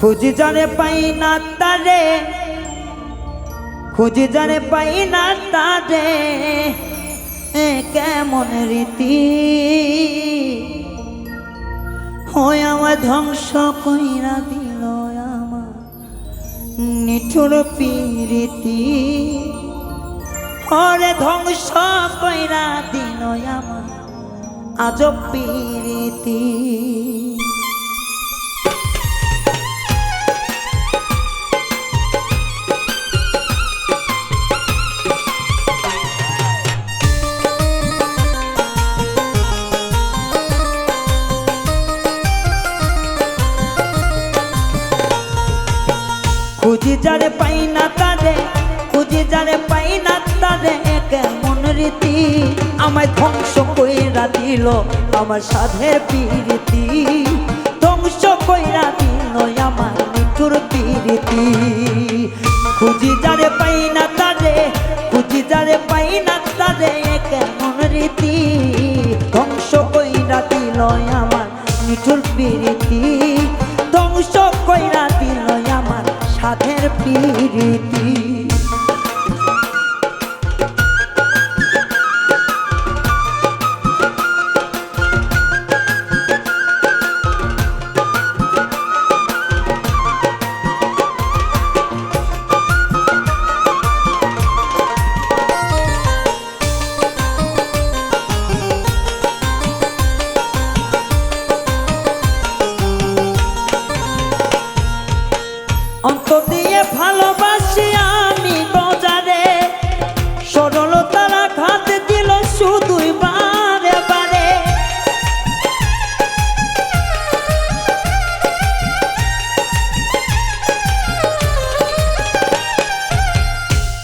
খুঁজি জানে পাই না তারে, খুঁজি জানে পাই না তারে, কেমন রীতি হয় আমার ধ্বংস কইরা দিল আমার নিঠুর প্রীতি, হরে ধ্বংস কইরা দিল আমার আজব প্রীতি। খুঁজি যারে পাই না তারে, খুঁজি যারে পাই না তারে, কেমন রীতি আমায় ধ্বংস কইরা দিল আমার সাধের প্রীতি, ধ্বংস কইরা দিল আমার নিঠুর প্রীতি। খুঁজি যারে পাই না তারে, খুঁজি যারে পাই না তারে, কেমন রীতি ধ্বংস কইরা দিল আমার নিঠুর প্রীতি, ধ্বংস কইরা দিল আমার সাধের প্রীতি। অন্তর দিয়ে ভালোবাসি আমি গজারে, সরলতার আঘাত দিল শুধুই বারে বারে,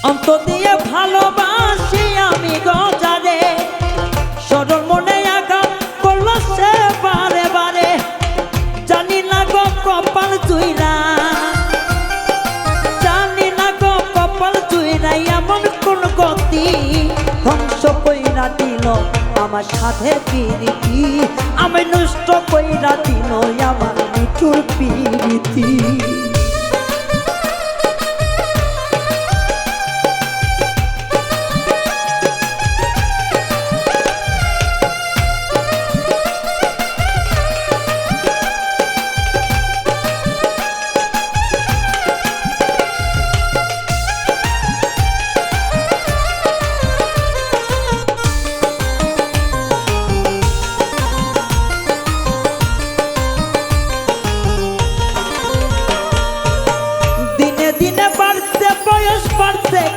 অন্তর দিয়ে ভালোবাসি আমি গজারে, সরল মনে আঘাত করল সে বারে বারে, জানি না গো কপাল জুইরা, ধ্বংস কইরা দিল আমার সাধের প্রীতি, আমি নষ্ট কইরা দিল আমার নিঠুর প্রীতি।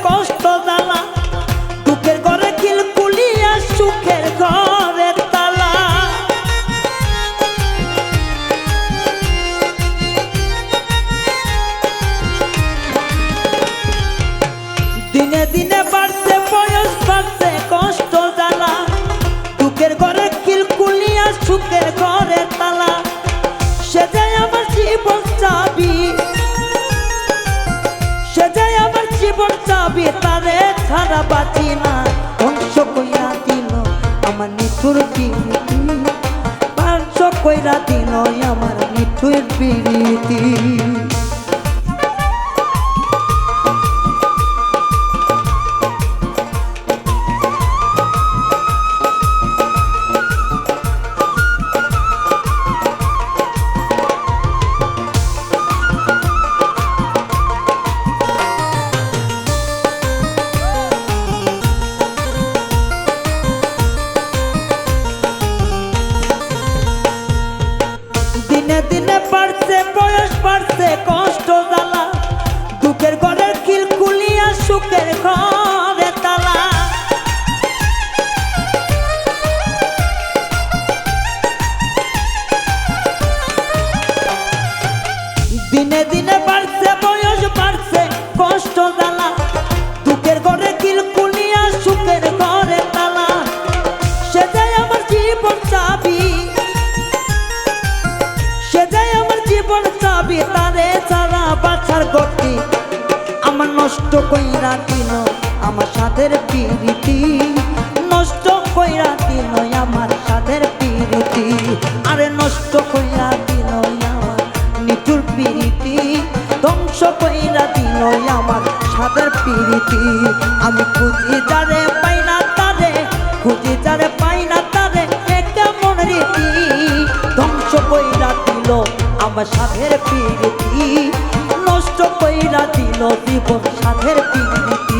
কষ্ট জ্বালা দুঃখের ঘরে খিলকুলিয়া সুখের ঘরে তালা, দিনে দিনে বাড়ছে বয়স বাড়ছে কষ্ট জ্বালা, দুঃখের ঘরে খিলকুলিয়া সুখের ঘরে তালা, সে যায় আমার জীবন চাবি, সে যায় আমার জীবন চাবি, তারে ছাড়া বাঁচি না, ধ্বংস কইরা দিল আমার নিঠুর প্রীতি, ধ্বংস কইরা দিল আমার নিঠুর প্রীতি। দিনে দিনে বাড়ছে বয়স বাড়ছে কষ্ট জ্বালা, দুঃখের ঘরের খিলকুলিয়া সুখের ঘরে তালা, দিনে দিনে বাড়ছে বয়স বাড়ছে কষ্ট জ্বালা, দুঃখের ঘরে খিলকুলিয়া সুখের ঘরে তালা, সে যায় আমার জীবন চাবি, সে যায় আমার জীবন চাবি, তারে ছাড়া বাঁচার গতি আমার নষ্ট কইরা দিল আমার সাধের প্রীতি, নষ্ট কইরা দিল আমার সাধের প্রীতি, আরে নষ্ট কইরা দিল আমার নিঠুর প্রীতি ধ্বংস কইরা দিল আমার সাদের প্রীতি আমি খুঁজি যারে পাই না তারে খুঁজি যারে পাই না তারে এ কেমন রীতি ধ্বংস কইরা দিল আমার সাধের প্রীতি নষ্ট কইরা দিল জীবন সাধের প্রীতি